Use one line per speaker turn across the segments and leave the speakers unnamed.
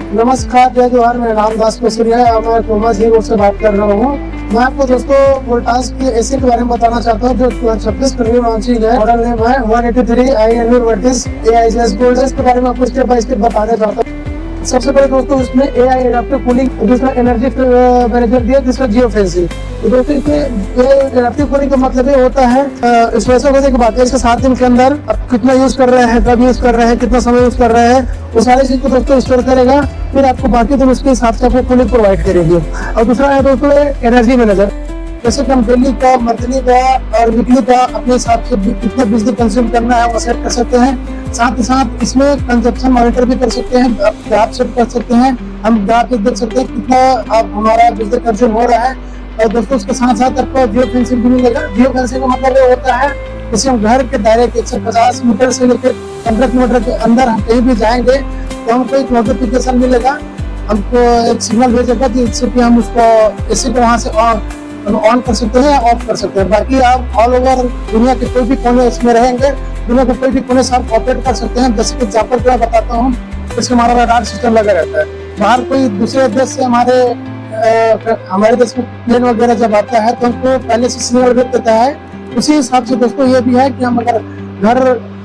नमस्कार, जय जोहार। मेरा नाम दास कुसरिया है और मैं कोमा जी से बात कर रहा हूँ। मैं आपको दोस्तों वोल्टास के एसी के बारे में बताना चाहता हूँ जो 26 फरवरी लॉन्चिंग है। मॉडल नेम है 183 आई वर्टिस AIS गोल्ड। इसके बारे में आपको स्टेप बाय स्टेप बताना चाहता हूँ। सबसे पहले दोस्तों इसमें AI एडाप्टिव कूलिंग, दूसरा एनर्जी मैनेजर दिया, तीसरा जियो फेंसिंग। तो दोस्तों इसमें एडाप्टिव कूलिंग का मतलब ये होता है इस वैसे होने की बात है इसके 7 दिन के अंदर आप कितना यूज कर रहे हैं, कब यूज कर रहे हैं, कितना समय यूज कर रहे हैं, वो सारी चीज को दोस्तों स्टोर करेगा। फिर आपको बाकी दिन उसके हिसाब से आपको कूलिंग प्रोवाइड करेगी। और दूसरा है दोस्तों एनर्जी मैनेजर, जैसे कि हम डेली का, मंथली का और वीकली का अपने हिसाब से कितना बिजली कंज्यूम करना है वो सेट कर सकते हैं। साथ ही साथ इसमें कंजप्शन मॉनिटर भी कर सकते हैं, ग्राफ सेट कर सकते हैं। हम ग्राफ देख सकते हैं कितना अब हमारा बिजली कंज्यूम हो रहा है। और दोस्तों उसके साथ साथ आपको जियो फेंसिंग भी मिलेगा। जियो फेंसिंग का मतलब ये होता है जैसे हम घर के दायरे के 150 मीटर से लेकर 15 किलोमीटर के अंदर हम कहीं भी जाएंगे तो हमको एक नोटिफिकेशन मिलेगा, हमको एक सिग्नल भेजेगा जिससे कि हम उसको एसी को वहाँ से ऑन कर सकते हैं, ऑफ कर सकते हैं। बाकी आप ऑल ओवर दुनिया के कोई भी कोने इसमें रहेंगे, दुनिया के कोई भी कोने से आप ऑपरेट कर सकते हैं। जैसे कि एग्जाम्पल मैं बताता हूँ, इसमें हमारा रडार सिस्टम लगा रहता है। बाहर कोई दूसरे देश से हमारे देश में प्लेन वगैरह जब आता है तो हमको पहले से सिग्नल भेज देता है। उसी हिसाब से दोस्तों ये भी है कि हम अगर घर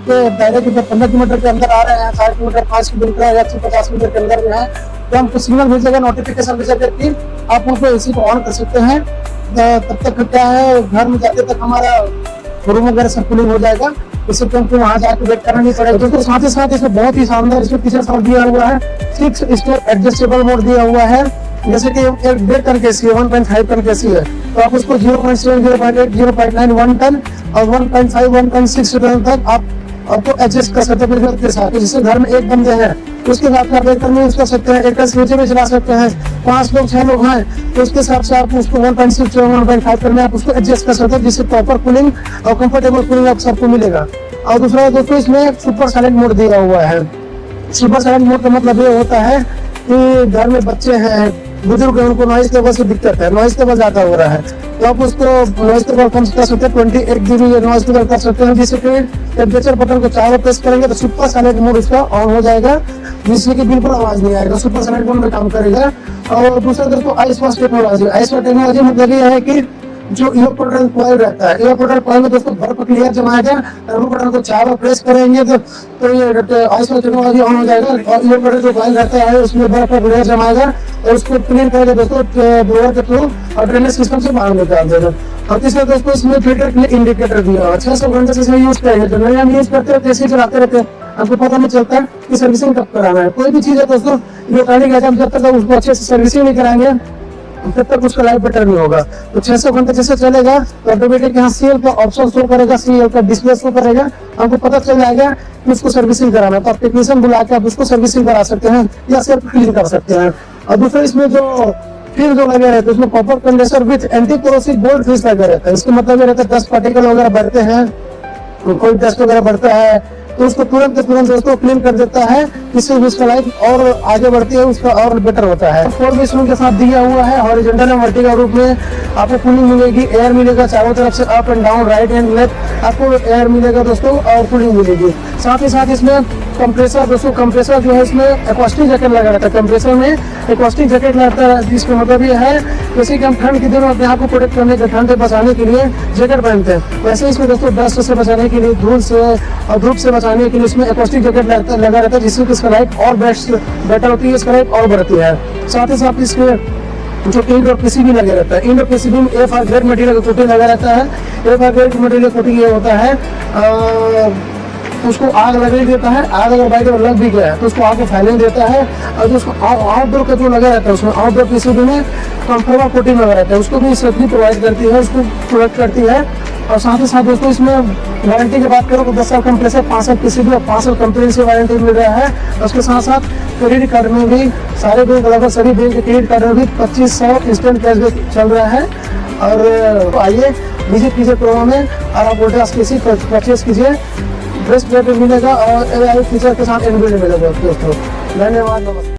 के दायरे के 15 किलोमीटर के अंदर आ रहे हैं, 60 किलोमीटर, 5 किलोमीटर या 150 मीटर के अंदर में है, तो हमको सिग्नल भेजेगा, नोटिफिकेशन भेजेगा कि आप उनको एसी को ऑन कर सकते हैं। तब तक क्या है, घर में जाते तक हमारा रूम वगैरह सब कूलिंग हो जाएगा, इससे हमको वहाँ जाकर वेट करना नहीं पड़ेगा। दोस्तों साथ ही साथ इसमें बहुत ही शानदार इसमें फीचर्स और दिया हुआ है। 6 स्टेप एडजस्टेबल मोड दिया हुआ है। जैसे कि एक 1.5 टन केसी है, 1.5 टन केसी है, तो आप उसको 0.7, 0.8, 0.9, 1 टन और 1.5, 1.6 टन तक आपको एडजस्ट कर सकते हैं जरूरत के हिसाब से। जैसे घर में एक बंदे हैं तो उसके हिसाब से आप 1 टन में यूज कर सकते हैं, 1 टन से नीचे में चला सकते हैं। 5 लोग 6 लोग हैं तो उसके हिसाब से आप उसको 1.6 या 1.5 टन में आप उसको एडजस्ट कर सकते हैं, जिससे प्रॉपर कूलिंग और कंफर्टेबल कूलिंग आप सबको मिलेगा। और दूसरा दोस्तों इसमें सुपर साइलेंट मोड दिया हुआ है। सुपर साइलेंट मोड का मतलब ये होता है कि घर में बच्चे हैं, बुजुर्ग हैं, उनको नॉइज लेवल से दिक्कत है, नॉइज लेवल ज्यादा हो रहा है, तो आप उसको नॉइज लेवल कम कर सकते हैं, 28 dB नॉइज लेवल कर सकते हैं। जिससे कि टेम्परेचर बटन को 4 बार प्रेस करेंगे तो सुपर साइलेंट मोड उसका ऑन हो जाएगा, जिससे कि बिल्कुल आवाज नहीं आएगा, सुपर साइलेंट मोड में काम करेगा। और दूसरा दोस्तों आइसवाश टेक्नोलॉजी। आइसवाश टेक्नोलॉजी मतलब ये है कि जो इलेक्ट्रोड कॉइल रहता है, इलेक्ट्रोड कॉइल में दोस्तों बर्फ क्लियर जमाएगा, टर्बो बटन को 4 बार प्रेस करेंगे तो ये आइसवाश टेक्नोलॉजी ऑन हो जाएगा। और इलेक्ट्रोड जो कॉइल रहता है उसमें बर्फ क्लियर जमाएगा और उसको क्लीन करके दोस्तों ब्लोअर के थ्रू और ड्रेनेज सिस्टम से बाहर निकाल देगा। और तीसरा दोस्तों इसमें फिल्टर के लिए इंडिकेटर दिया हुआ है। 600 घंटे से यूज करेंगे तो नहीं हम यूज करते रहते हैं, चलाते रहते हैं, आपको पता नहीं चलता कि सर्विसिंग कब कराना है। कोई भी चीज है दोस्तों इलेक्ट्रॉनिक आइटम जब तक उसको अच्छे से सर्विसिंग नहीं कराएंगे तब तक उसका लाइफ बेटर नहीं होगा। तो 600 घंटे जैसे चलेगा तो ऑटोमेटिक यहाँ CL का ऑप्शन शो करेगा, CL का डिस्प्ले शो करेगा, हमको पता चल जाएगा कि उसको सर्विसिंग कराना है। तो आप टेक्नीशियन बुला के आप उसको सर्विसिंग करा सकते हैं या सिर्फ क्लीन कर सकते हैं। और दूसरा इसमें जो फिर जो लगे रहते हैं उसमें copper condenser with anti corrosive gold fins लगे रहता है। इसका मतलब ये रहता है डस्ट पार्टिकल वगैरह बढ़ते हैं, कोई डस्ट वगैरह बढ़ता है तो उसको तुरंत दोस्तों क्लीन कर देता है, इससे उसका लाइफ और आगे बढ़ती है, उसका और बेटर होता है। 4 भी के साथ दिया हुआ है, हॉरिजॉन्टल और वर्टिकल रूप में आपको कूलिंग मिलेगी, एयर मिलेगा चारों तरफ से, up and down, right and left आपको एयर मिलेगा दोस्तों और कूलिंग मिलेगी। साथ ही साथ इसमें कंप्रेसर दोस्तों, कंप्रेसर जो है इसमें एक्वास्टिक जैकेट लगा रहता है। कंप्रेसर में एक्वास्टिक जैकेट लगता है, जिसका मतलब ये है जैसे कि हम ठंड के दिनों अपने आप को प्रोटेक्ट करने के, ठंड से बचाने के लिए जैकेट पहनते हैं, वैसे इसमें दोस्तों डस्ट से बचाने के लिए, धूल से और धूप से बचाने के लिए इसमें एक्वास्टिक जैकेट लगा रहता है, जिससे कि इसका लाइफ और बेटर होती है, इसका लाइफ और बढ़ती है। साथ ही साथ इसमें जो इंडोर पीसीबी लगे रहता है, इंडोर पीसीबी में FR ग्रेड मटेरियल का कोटिंग लगा रहता है। FR ग्रेड मटेरियल कोटिंग ये होता है उसको आग लगा देता है, आग अगर बाइक लग भी गया है तो उसको आग को फैलने देता है। और जो उसको आउटडोर का जो लगा रहता है उसमें आउटडोर पीसीबी में कंफर्मा कोटिंग लगा रहता है, उसको भी सेफ्टी प्रोवाइड करती है, उसको प्रोटेक्ट करती है। और साथ ही साथ दोस्तों इसमें वारंटी की बात करो तो 10 साल कंप्रेसर, 5 साल पीसीबी और 5 साल कंपनी से वारंटी मिल रहा है। उसके साथ साथ क्रेडिट कार्ड में भी सारे बैंक लगभग सभी बैंक के क्रेडिट कार्ड में भी 2500 इंस्टेंट कैशबैक चल रहा है। और आइए विजिट कीजिए प्रोमो में और आप वोल्टास केसी परचेज कीजिए, बेस्ट रेट मिलेगा और AI फीचर के साथ इनबिल्ट मिलेगा दोस्तों। धन्यवाद, नमस्कार।